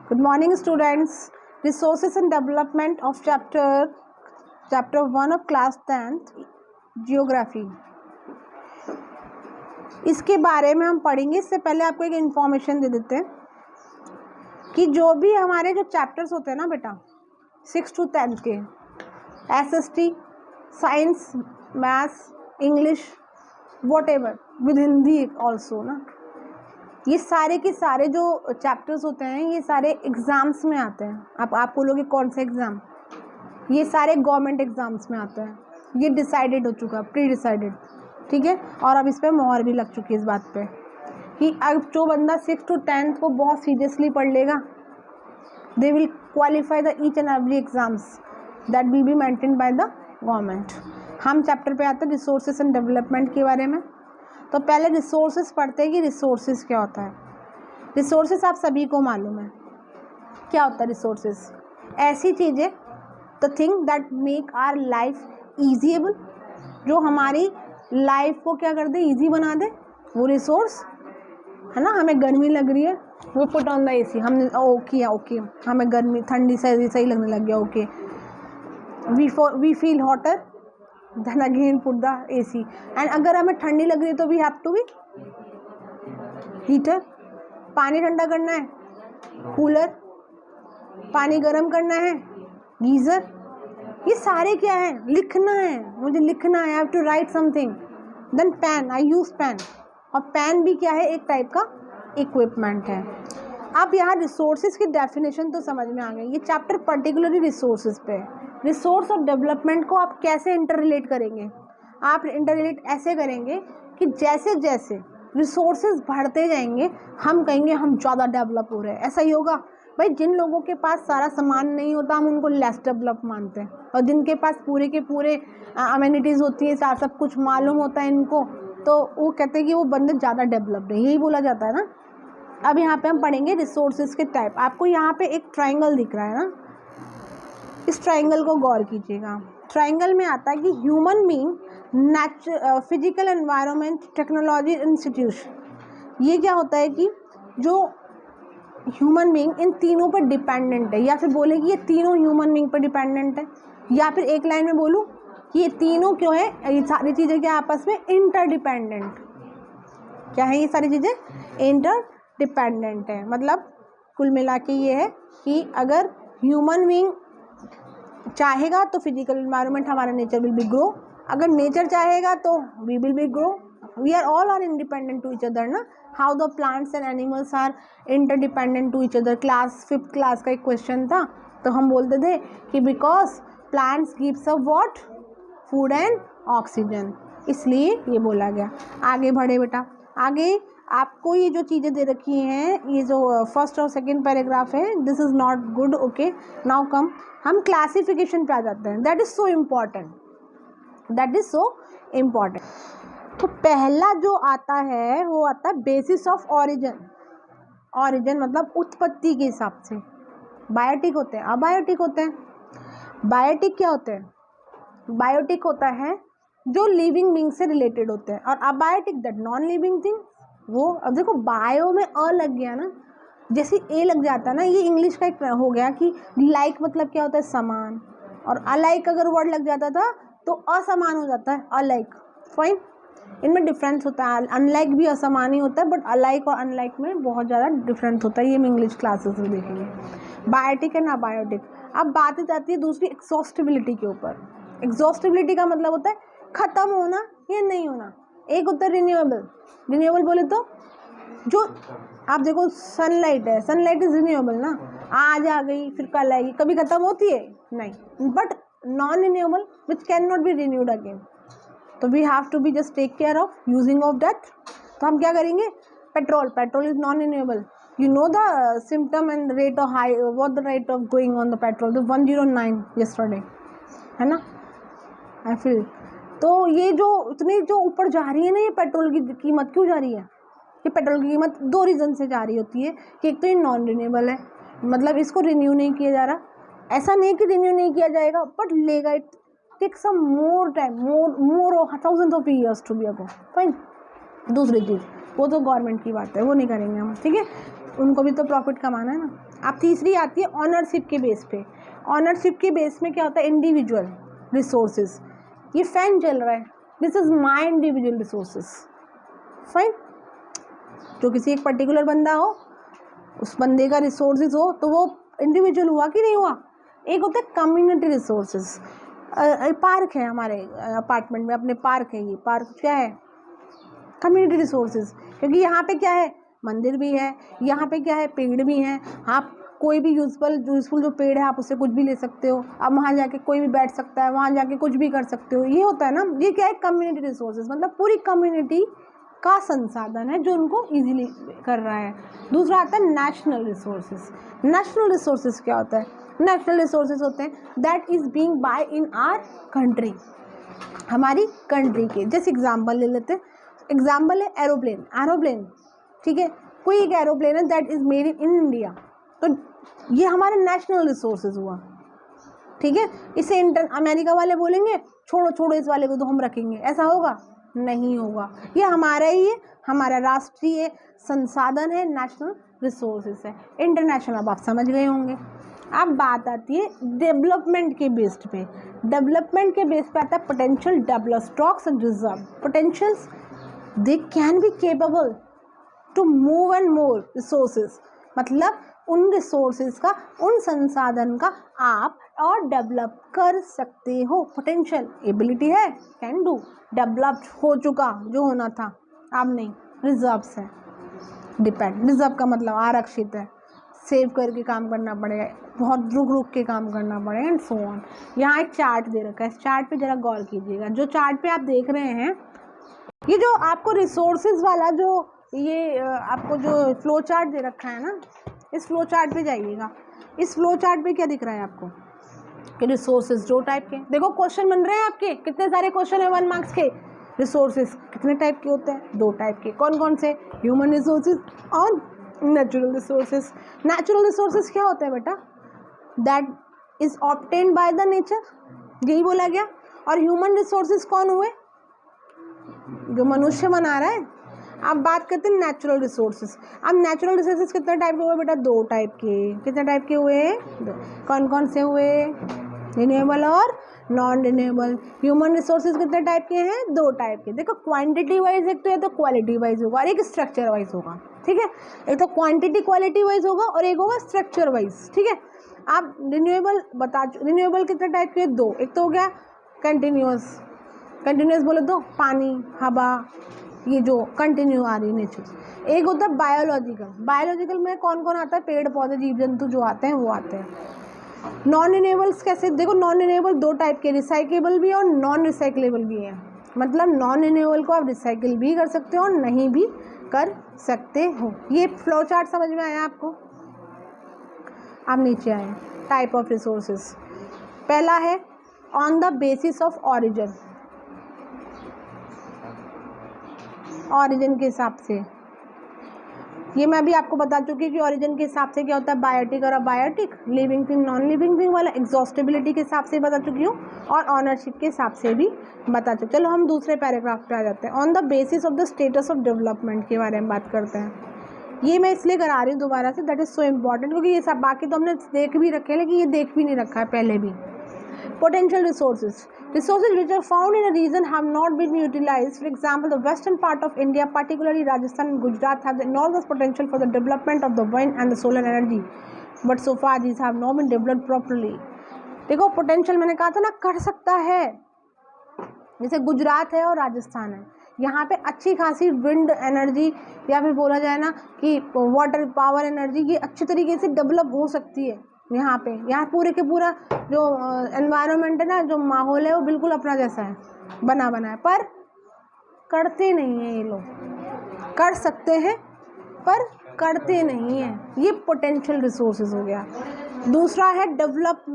Good morning students. Resources and development of chapter 1 of class 10th Geography. इसके बारे में हम पढ़ेंगे। इससे पहले आपको एक इन्फॉर्मेशन दे देते हैं कि जो भी हमारे जो चैप्टर्स होते हैं ना बेटा 6 to 10 के SST, science, maths, English, whatever with Hindi also ना, ये सारे के सारे जो चैप्टर्स होते हैं ये सारे एग्ज़ाम्स में आते हैं। आप बोलोगे कौन से एग्ज़ाम? ये सारे गवर्नमेंट एग्ज़ाम्स में आते हैं। ये डिसाइडेड हो चुका, प्री डिसाइडेड, ठीक है। और अब इस पर मोहर भी लग चुकी है इस बात पे कि अब जो बंदा 6 to 10 को बहुत सीरियसली पढ़ लेगा, they will qualify the each and every exams that will be maintained by the government. हम चैप्टर पे आते हैं रिसोर्सेज एंड डेवलपमेंट के बारे में। तो पहले रिसोर्सेज पढ़ते हैं कि रिसोर्सेज क्या होता है। रिसोर्सेज आप सभी को मालूम है क्या होता है। रिसोर्सेज ऐसी चीज़ें, the thing that make our life easyable, जो हमारी लाइफ को क्या कर दे, ईजी बना दे, वो रिसोर्स है ना। हमें गर्मी लग रही है, वो पुट ऑन द एसी, हमने ओके हमें गर्मी ठंडी सही लगने लग गया, okay we feel hotter, then again put the AC। And अगर हमें ठंडी लग रही है तो we have to be heater, पानी ठंडा करना है कूलर, पानी गर्म करना है गीज़र। ये सारे क्या है, लिखना है, मुझे लिखना है, I have to write something. Then pen, I use pen, और पेन भी क्या है, एक टाइप का इक्विपमेंट है। अब यहाँ रिसोर्सेज की डेफिनेशन तो समझ में आ गई। ये चैप्टर पर्टिकुलरली रिसोर्सेज पे है। रिसोर्स ऑफ डेवलपमेंट को आप कैसे इंटर रिलेट करेंगे? आप इंटर रिलेट ऐसे करेंगे कि जैसे जैसे रिसोर्सेज बढ़ते जाएंगे हम कहेंगे हम ज़्यादा डेवलप हो रहे हैं। ऐसा ही होगा भाई। जिन लोगों के पास सारा सामान नहीं होता हम उनको लेस डेवलप मानते हैं, और जिनके पास पूरे के पूरे अमेनिटीज़ होती है, सब कुछ मालूम होता है इनको, तो वो कहते हैं कि वो बंदे ज़्यादा डेवलप्ड है। यही बोला जाता है ना। अब यहाँ पे हम पढ़ेंगे रिसोर्सेज के टाइप। आपको यहाँ पे एक ट्राइंगल दिख रहा है ना, इस ट्राइंगल को गौर कीजिएगा। ट्राइंगल में आता है कि human being, physical environment, technology, institution. ये क्या होता है कि जो ह्यूमन बीइंग इन तीनों पर डिपेंडेंट है, या फिर बोले कि ये तीनों ह्यूमन बीइंग पर डिपेंडेंट है, या फिर एक लाइन में बोलूँ कि ये तीनों क्यों है, ये सारी चीज़ें क्या आपस में इंटरडिपेंडेंट क्या है, ये सारी चीज़ें इंटरडिपेंडेंट है। मतलब कुल मिला के ये है कि अगर ह्यूमन बीइंग चाहेगा तो फिजिकल एनवायरनमेंट हमारा नेचर विल बी ग्रो, अगर नेचर चाहेगा तो we will be grow. We are all are independent to each other ना। How the plants and animals are interdependent to each other. Class 5th class का एक question था, तो हम बोलते थे कि because plants gives a what, food and oxygen, इसलिए ये बोला गया। आगे बढ़े बेटा, आगे आपको ये जो चीज़ें दे रखी हैं, ये जो फर्स्ट और सेकंड पैराग्राफ है, this is not good. Okay, now come, हम क्लासिफिकेशन पे आ जाते हैं। That is so important, that is so important. तो पहला जो आता है वो आता है बेसिस ऑफ ऑरिजिन। ऑरिजिन मतलब उत्पत्ति के हिसाब से। बायोटिक होते हैं, अबायोटिक होते हैं। बायोटिक क्या होते हैं? बायोटिक होता है जो लिविंग बीइंग से रिलेटेड होते हैं, और abiotic that non living thing. वो अब देखो बायो में अ लग गया ना, जैसे ए लग जाता है ना, ये इंग्लिश का एक हो गया कि लाइक मतलब क्या होता है, समान, और अलाइक अगर वर्ड लग जाता था तो असमान हो जाता है, अलाइक। फाइन, इनमें डिफरेंस होता है। अनलाइक भी असमान ही होता है, बट अलाइक और अनलाइक में बहुत ज़्यादा डिफरेंस होता है। ये हम इंग्लिश क्लासेस में देखेंगे, बायोटिक एंड अबायोटिक। अब बात जाती है दूसरी एग्जॉस्टिबिलिटी के ऊपर। एग्जॉस्टिबिलिटी का मतलब होता है ख़त्म होना या नहीं होना। एक होता है रिन्यूएबल। रिन्यूएबल बोले तो जो आप देखो सनलाइट है, सनलाइट इज रिन्यूएबल ना, आज आ गई फिर कल आएगी, कभी ख़त्म होती है नहीं। But non renewable which can not be renewed again, तो we have to be just take care of using of that. तो हम क्या करेंगे, petrol, petrol is non renewable. You know the symptom and rate of high, what the rate of going on the petrol, the 109 yesterday, है ना, I feel. तो ये जो इतनी जो ऊपर जा रही है ना, ये पेट्रोल की कीमत क्यों जा रही है? ये पेट्रोल की कीमत 2 रीज़न से जा रही होती है कि एक तो ये नॉन रिन्यूएबल है, मतलब इसको रिन्यू नहीं किया जा रहा। ऐसा नहीं कि रिन्यू नहीं किया जाएगा, बट लेगा, it take some more time, more thousands of years to be ago. Fine. दूसरी चीज़ वो तो गवर्नमेंट की बात है, वो नहीं करेंगे हम, ठीक है, उनको भी तो प्रॉफिट कमाना है ना। अब तीसरी आती है ऑनरशिप के बेस पे। ऑनरशिप के बेस में क्या होता है, इंडिविजुअल रिसोर्सेज। ये फैन चल रहा है, this is my individual resources, fine. जो किसी एक पर्टिकुलर बंदा हो, उस बंदे का रिसोर्सेज हो, तो वो इंडिविजुअल हुआ कि नहीं हुआ। एक होता है कम्युनिटी रिसोर्सेज। पार्क है हमारे अपार्टमेंट में, अपने पार्क है, ये पार्क क्या है, कम्युनिटी रिसोर्सेज। क्योंकि यहाँ पे क्या है, मंदिर भी है, यहाँ पे क्या है, पेड़ भी हैं। आप कोई भी यूजफुल जो पेड़ है आप उससे कुछ भी ले सकते हो। अब वहाँ जाके कोई भी बैठ सकता है, वहाँ जाके कुछ भी कर सकते हो। ये होता है ना, ये क्या है, कम्युनिटी रिसोर्सेज, मतलब पूरी कम्युनिटी का संसाधन है जो उनको इजीली कर रहा है। दूसरा आता है नेशनल रिसोर्सेज। नेशनल रिसोर्सेज क्या होता है, नेशनल रिसोर्सेज होते हैं that is being buy in our country, हमारी कंट्री के। जैसे एग्जाम्पल ले लेते हैं, एग्जाम्पल है एरोप्लेन। एरोप्लेन ठीक है, कोई एक एरोप्लेन है that is made in India, तो ये हमारे नेशनल रिसोर्सेज हुआ, ठीक है। इसे अमेरिका वाले बोलेंगे छोड़ो छोड़ो इस वाले को तो हम रखेंगे, ऐसा होगा नहीं होगा। ये हमारा ही है, हमारा राष्ट्रीय संसाधन है, नेशनल रिसोर्सेज है। इंटरनेशनल अब आप समझ गए होंगे। अब बात आती है डेवलपमेंट के बेस्ड पे। डेवलपमेंट के बेस पे आता है potential develop stocks and reserve. Potentials they can be capable to move and more resources, मतलब उन रिसोर्सेज का, उन संसाधन का आप और डेवलप कर सकते हो। पोटेंशियल एबिलिटी है, कैन डू, डेवलप्ड हो चुका जो होना था, अब नहीं। रिजर्व्स है, डिपेंड, रिजर्व का मतलब आरक्षित है, सेव करके काम करना पड़ेगा, बहुत रुक रुक के काम करना पड़ेगा एंड सो ऑन। यहाँ एक चार्ट दे रखा है, इस चार्ट पे जरा गौर कीजिएगा। जो चार्ट पे आप देख रहे हैं, ये जो आपको रिसोर्सेज वाला जो ये आपको जो फ्लो चार्ट दे रखा है ना, इस फ्लो चार्ट पे जाइएगा। इस फ्लो चार्ट पे क्या दिख रहा है आपको कि रिसोर्सेज दो टाइप के, देखो क्वेश्चन बन रहे हैं आपके, कितने सारे क्वेश्चन है 1 मार्क्स के। रिसोर्सेज कितने टाइप के होते हैं, 2 टाइप के। कौन कौन से, ह्यूमन रिसोर्सेज और नेचुरल रिसोर्सेज। नेचुरल रिसोर्सेज क्या होता है बेटा, that is obtained by the nature, यही बोला गया। और ह्यूमन रिसोर्सेज कौन हुए, जो मनुष्य बना रहा है। अब बात करते हैं नेचुरल रिसोर्सेज। अब नेचुरल रिसोर्सेज कितने टाइप के हुए बेटा, 2 टाइप के। कितने टाइप के हुए, कौन कौन से हुए, रिन्यूएबल और नॉन रिन्यूएबल। ह्यूमन रिसोर्सेज कितने टाइप के हैं, 2 टाइप के। देखो क्वांटिटी वाइज एक तो है, तो क्वालिटी वाइज होगा, और एक स्ट्रक्चर वाइज होगा, ठीक है। एक तो क्वांटिटी क्वालिटी वाइज होगा और एक होगा स्ट्रक्चर वाइज, ठीक है। आप रिन्यूएबल रिन्यूएबल कितने टाइप के, 2। एक तो हो गया कंटिन्यूअस, कंटिन्यूअस बोले तो पानी, हवा, ये जो कंटिन्यू आ रही है नेचर। एक होता है बायोलॉजिकल। बायोलॉजिकल में कौन कौन आता है, पेड़ पौधे जीव जंतु जो आते हैं वो आते हैं। नॉन रिन्यूएबल्स कैसे, देखो नॉन रिन्यूएबल 2 टाइप के, रिसाइकेबल भी और नॉन रिसाइकलेबल भी है। मतलब नॉन रिन्यूएबल को आप रिसाइकिल भी कर सकते हो और नहीं भी कर सकते हो। ये फ्लो चार्ट समझ में आया आपको। अब नीचे आए, टाइप ऑफ रिसोर्सेज। पहला है on the basis of origin, origin के हिसाब से। ये मैं भी आपको बता चुकी कि ऑरिजिन के हिसाब से क्या होता है, बायोटिक और abiotic, living thing non living thing वाला, एग्जॉस्टिबिलिटी के हिसाब से बता चुकी हूँ और ऑनरशिप के हिसाब से भी बता चुकी। चलो हम दूसरे पैराग्राफ पे आ जाते हैं। On the basis of the status of development के बारे में बात करते हैं। ये मैं इसलिए करा रही हूँ दोबारा से, दैट इज़ सो इम्पॉर्टेंट, क्योंकि ये सब बाकी तो हमने देख भी रखे हैं, लेकिन ये देख भी नहीं रखा है पहले भी। Potential resources. Resources which are found in a region have not been utilized. For example, the western part of India, particularly Rajasthan and Gujarat, have the enormous potential for the development of the wind and the solar energy. But so far, these have not been developed properly. देखो potential मैंने कहा था ना, कर सकता है। जैसे गुजरात है और राजस्थान है, यहाँ पे अच्छी खासी विंड एनर्जी या फिर बोला जाए ना कि वाटर पावर एनर्जी, ये अच्छी तरीके से डेवलप हो सकती है। यहाँ पे, यहाँ पूरे के पूरा जो एनवायरनमेंट है ना, जो माहौल है वो बिल्कुल अपना जैसा है, बना है, पर करते नहीं हैं ये लोग। कर सकते हैं पर करते नहीं हैं। ये पोटेंशियल रिसोर्सेज हो गया। दूसरा है develop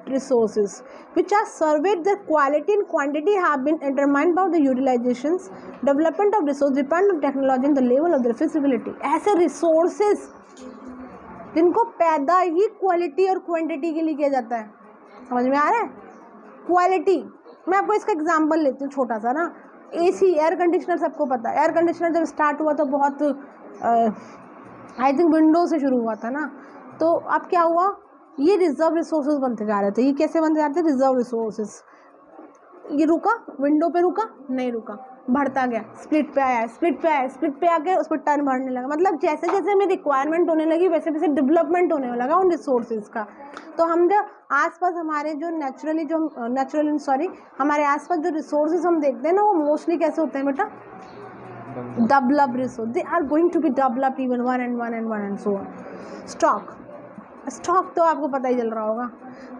resources which are surveyed, their quality and quantity have been determined by the utilizations. Development of resource depend on technology and the level of their feasibility. ऐसे resources जिनको पैदा ही क्वालिटी और quantity के लिए किया जाता है, समझ में आ रहा है। क्वालिटी, मैं आपको इसका एग्जांपल लेती हूँ छोटा सा ना। एसी, एयर कंडीशनर, सबको पता है। एयर कंडीशनर जब स्टार्ट हुआ तो बहुत आई थिंक विंडो से शुरू हुआ था ना, तो अब क्या हुआ, ये रिजर्व रिसोर्सेज बनते जा रहे थे। ये कैसे बनते जा रहे थे, रिजर्व रिसोर्सेज। ये रुका, विंडो पे रुका, नहीं रुका, बढ़ता गया, स्प्लिट पे आया, स्प्लिट पे आया, स्प्लिट पे आके उस पर टर्न बढ़ने लगा। मतलब जैसे जैसे हमें रिक्वायरमेंट होने लगी वैसे वैसे डेवलपमेंट होने लगा उन रिसोर्सेज का। तो हम जो आसपास हमारे जो हमारे आसपास जो रिसोर्सेज हम देखते हैं ना, वो मोस्टली कैसे होते हैं बेटा, develop resource. They are going to be developed even one and so on. Stock तो आपको पता ही चल रहा होगा।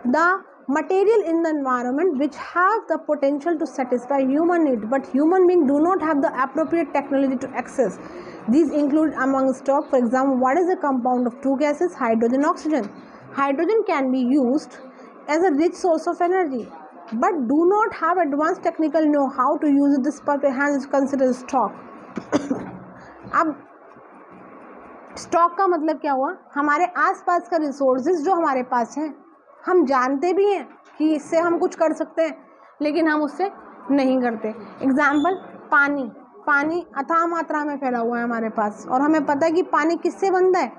The material in the environment which have the potential to satisfy human need, but human beings do not have the appropriate technology to access. These include among stock, for example, what is a compound of two gases, hydrogen, oxygen. Hydrogen can be used as a rich source of energy, but do not have advanced technical know-how to use it. This purpose hence considered stock. अब stock का मतलब क्या हुआ, हमारे आसपास का resources जो हमारे पास हैं, हम जानते भी हैं कि इससे हम कुछ कर सकते हैं, लेकिन हम उससे नहीं करते। एग्जाम्पल, पानी अथाह मात्रा में फैला हुआ है हमारे पास, और हमें पता है कि पानी किससे बनता है,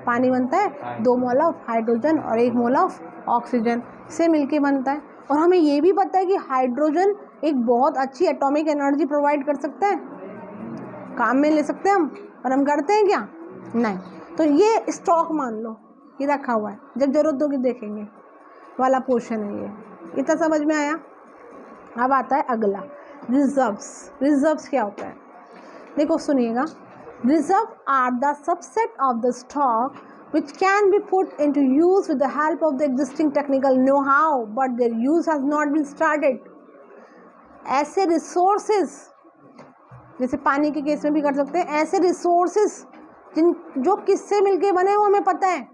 पानी बनता है 2 मोल ऑफ हाइड्रोजन और 1 मोल ऑफ ऑक्सीजन से मिलके बनता है। और हमें ये भी पता है कि हाइड्रोजन एक बहुत अच्छी एटॉमिक एनर्जी प्रोवाइड कर सकता है, काम में ले सकते हैं हम, पर हम करते हैं क्या, नहीं। तो ये स्टॉक मान लो, ये रखा हुआ है, जब जरूरत होगी देखेंगे वाला पोर्शन है ये। इतना समझ में आया। अब आता है अगला, रिजर्व्स क्या होता है, देखो सुनिएगा। Reserve are the subset of the stock which can be put into use with the help of the existing technical know-how, but their use has not been started. ऐसे रिसोर्सेज, जैसे पानी के केस में भी कर सकते हैं, ऐसे रिसोर्सेज जो किससे मिलके बने वो हमें पता है,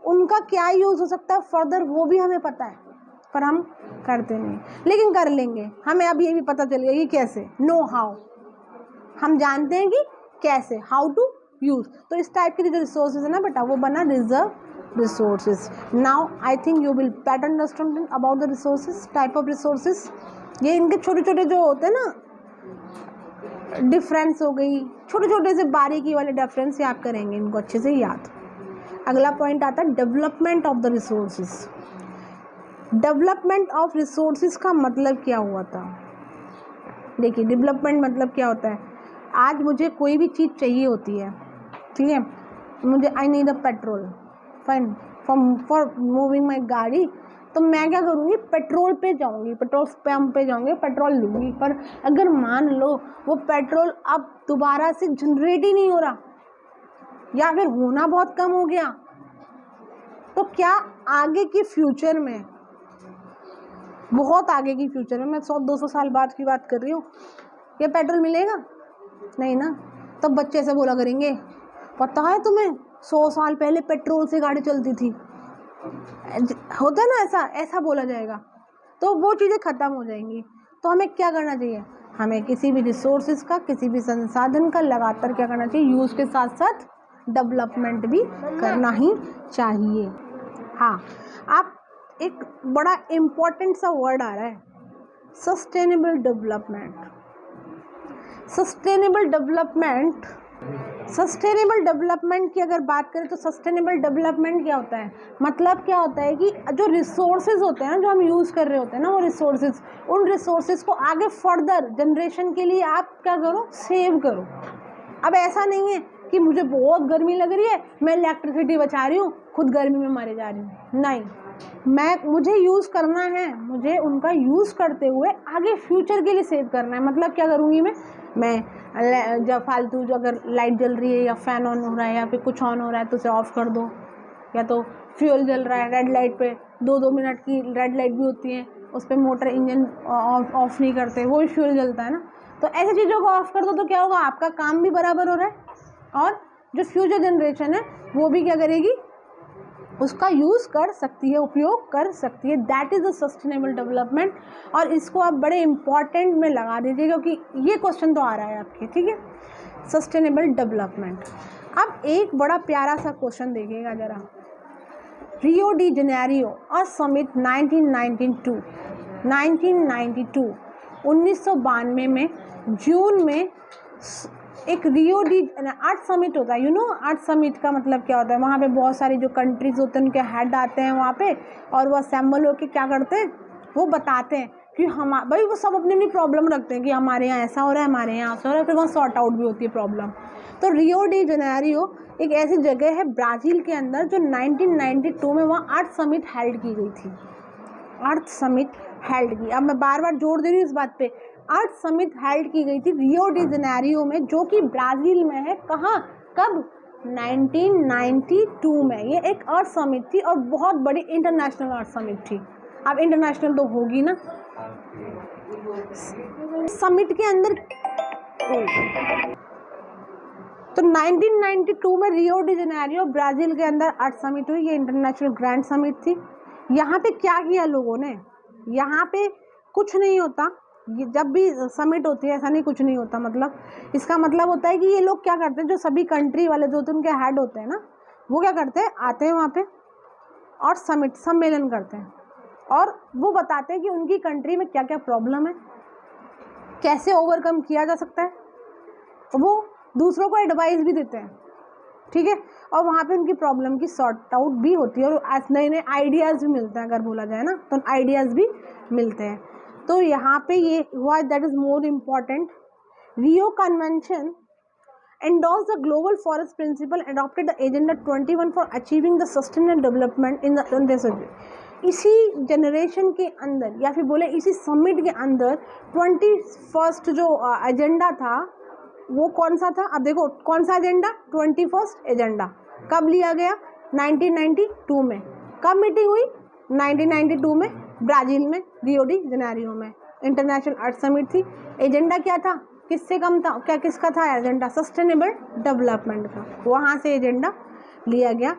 उनका क्या यूज़ हो सकता है फर्दर वो भी हमें पता है, पर हम करते नहीं, लेकिन कर लेंगे। हमें अब ये भी पता चल गया कि कैसे, नो हाउ, हम जानते हैं कि कैसे, हाउ टू यूज़। तो इस टाइप के जो रिसोर्सेज है ना बेटा, वो बना reserve resources. Now I think you will better understand about the resources, type of resources. ये इनके छोटे छोटे जो होते हैं ना, डिफरेंस हो गई, छोटे छोटे से बारीकी वाले डिफरेंस याद करेंगे, इनको अच्छे से याद। अगला पॉइंट आता है development of the resources. Development of resources का मतलब क्या हुआ था, देखिए डेवलपमेंट मतलब क्या होता है। आज मुझे कोई भी चीज़ चाहिए होती है, ठीक है, मुझे I need a petrol fine for moving my गाड़ी, तो मैं क्या करूँगी, पेट्रोल पे जाऊँगी, पेट्रोल पंप पे जाऊँगी, पेट्रोल लूँगी। पर अगर मान लो वो पेट्रोल अब दोबारा से जनरेट ही नहीं हो रहा, या फिर होना बहुत कम हो गया, तो क्या आगे की फ्यूचर में, बहुत आगे की फ्यूचर में, मैं 100-200 साल बाद की बात कर रही हूँ, ये पेट्रोल मिलेगा नहीं ना। तब बच्चे ऐसे बोला करेंगे, पता है तुम्हें 100 साल पहले पेट्रोल से गाड़ी चलती थी, होता है ना, ऐसा बोला जाएगा, तो वो चीज़ें ख़त्म हो जाएंगी। तो हमें क्या करना चाहिए, हमें किसी भी रिसोर्सेज का, किसी भी संसाधन का लगातार क्या करना चाहिए, यूज़ के साथ साथ डेवलपमेंट भी करना ही चाहिए। हाँ, आप एक बड़ा इम्पोर्टेंट सा वर्ड आ रहा है, सस्टेनेबल डेवलपमेंट। सस्टेनेबल डेवलपमेंट की अगर बात करें तो सस्टेनेबल डेवलपमेंट क्या होता है, मतलब क्या होता है कि जो रिसोर्सेज होते हैं ना, जो हम यूज़ कर रहे होते हैं ना, वो रिसोर्सेज, उन रिसोर्सेज को आगे फर्दर जनरेशन के लिए आप क्या करो, सेव करो। अब ऐसा नहीं है कि मुझे बहुत गर्मी लग रही है, मैं इलेक्ट्रिसिटी बचा रही हूँ, खुद गर्मी में मरे जा रही हूँ, नहीं, मुझे यूज़ करना है, मुझे उनका यूज़ करते हुए आगे फ्यूचर के लिए सेव करना है। मतलब क्या करूँगी मैं जब फालतू, जो अगर लाइट जल रही है या फ़ैन ऑन हो रहा है या फिर कुछ ऑन हो रहा है तो उसे ऑफ़ कर दो, या तो फ्यूल जल रहा है रेड लाइट पे, 2-2 मिनट की रेड लाइट भी होती है, उस पर मोटर इंजन ऑफ़ नहीं करते, वो भी फ्यूल जलता है ना, तो ऐसी चीज़ों को ऑफ़ कर दो, तो क्या होगा, आपका काम भी बराबर हो रहा है और जो फ्यूचर जनरेशन है वो भी क्या करेगी, उसका यूज़ कर सकती है, उपयोग कर सकती है। That is the sustainable development. और इसको आप बड़े इम्पॉर्टेंट में लगा दीजिए, क्योंकि ये क्वेश्चन तो आ रहा है आपके, ठीक है, सस्टेनेबल डेवलपमेंट। अब एक बड़ा प्यारा सा क्वेश्चन देखिएगा ज़रा, रियो डी जेनेरियो और समिट 1992 1992 में जून में एक रियो डी अर्थ समिट होता है, यू नो अर्थ समिट का मतलब क्या होता है, वहाँ पे बहुत सारी जो कंट्रीज होते हैं उनके हेड आते हैं वहाँ पे, और वो असेंबल होकर क्या करते हैं, वो बताते हैं कि हम भाई वो सब अपनी अपनी प्रॉब्लम रखते हैं कि हमारे यहाँ ऐसा हो रहा है, हमारे यहाँ ऐसा हो रहा है, फिर वहाँ सॉर्ट आउट भी होती है प्रॉब्लम। तो रियो डी जेनेरियो एक ऐसी जगह है ब्राज़ील के अंदर जो 1992 में वहाँ अर्थ समिट हेल्ड की गई थी, अर्थ समिट हेल्ड की। अब मैं बार बार जोड़ दे रही हूँ इस बात पे, अर्थ समिट हेल्ड की गई थी रियो डी जेनेरियो में, जो कि ब्राज़ील में है। कहाँ, कब, 1992 में। ये एक अर्थ समिट थी और बहुत बड़ी इंटरनेशनल अर्थ समिट थी। अब इंटरनेशनल तो होगी ना। समिट के अंदर तो 1992 में रियो डी जेनेरियो ब्राज़ील के अंदर अर्थ समिट हुई। ये इंटरनेशनल ग्रैंड समिट थी। यहाँ पे क्या किया लोगों ने, यहाँ पे कुछ नहीं होता, ये जब भी समिट होती है ऐसा नहीं कुछ नहीं होता, मतलब इसका मतलब होता है कि ये लोग क्या करते हैं, जो सभी कंट्री वाले जो होते हैं उनके हेड होते हैं ना, वो क्या करते हैं, आते हैं वहाँ पे और सम्मेलन करते हैं और वो बताते हैं कि उनकी कंट्री में क्या क्या प्रॉब्लम है, कैसे ओवरकम किया जा सकता है, वो दूसरों को एडवाइस भी देते हैं, ठीक है। और वहाँ पे उनकी प्रॉब्लम की सॉर्ट आउट भी होती है और नए नए आइडियाज़ भी मिलते हैं, अगर बोला जाए ना तो आइडियाज़ भी मिलते हैं। तो यहाँ पे ये हुआ, that is more important. Rio convention endorsed the global forest principle, adopted the agenda 21 for achieving the sustainable development in the इसी जनरेशन के अंदर या फिर बोले इसी समिट के अंदर 21st जो एजेंडा था वो कौन सा था। अब देखो कौन सा एजेंडा, 21st एजेंडा कब लिया गया, 1992 में। कब मीटिंग हुई, 1992 में ब्राज़ील में रियो डी जेनेरियो में इंटरनेशनल अर्थ समिट थी। एजेंडा क्या था, किससे कम था, क्या किसका था एजेंडा, सस्टेनेबल डेवलपमेंट का, वहाँ से एजेंडा लिया गया।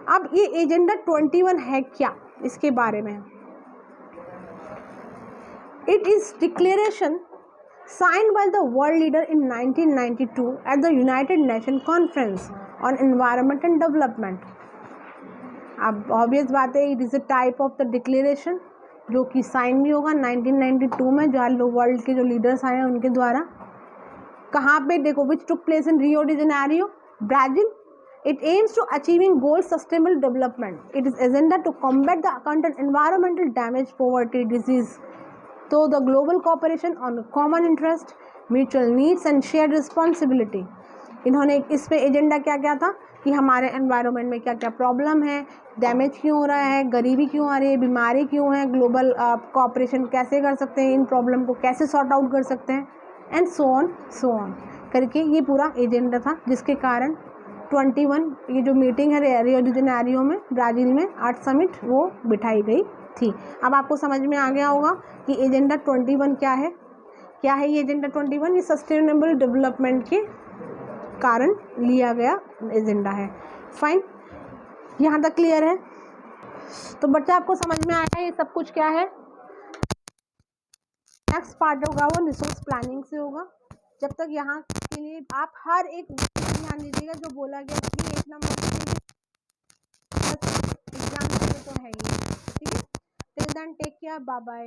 अब ये एजेंडा 21 है क्या, इसके बारे में, it is declaration signed by the world leader in 1992 at the United Nations Conference on Environment and Development। अब ऑब्वियस बात है, it is a type of the declaration जो कि साइन भी होगा 1992 में, जहाँ लोग वर्ल्ड के जो लीडर्स आए हैं उनके द्वारा। कहाँ पे, देखो which took place in Rio de Janeiro, Brazil. It aims to achieving goals sustainable development. It is agenda to combat the current environmental damage, poverty, disease. So the global cooperation on common interest, mutual needs and shared responsibility. इन्होंने इस पे agenda क्या क्या था कि हमारे environment में क्या क्या प्रॉब्लम है, डैमेज क्यों हो रहा है, गरीबी क्यों आ रही है, बीमारी क्यों है, ग्लोबल कोऑपरेशन कैसे कर सकते हैं, इन प्रॉब्लम को कैसे सॉर्ट आउट कर सकते हैं, एंड सो ऑन करके ये पूरा एजेंडा था, जिसके कारण 21 ये जो मीटिंग है रियो डी जेनेरियो में ब्राज़ील में अर्थ समिट वो बिठाई गई थी। अब आपको समझ में आ गया होगा कि एजेंडा 21 क्या है, क्या है ये एजेंडा 21, ये सस्टेनेबल डेवलपमेंट के कारण लिया गया एजेंडा है। फाइन, यहाँ तक क्लियर है। तो बच्चा आपको समझ में आया ये सब कुछ क्या है। नेक्स्ट पार्ट होगा वो रिसोर्स प्लानिंग से होगा। जब तक यहाँ के लिए आप हर एक ध्यान दीजिएगा जो बोला गया कि 1 नंबर एग्जाम तो है ही, ठीक है। Till then take care, bye bye.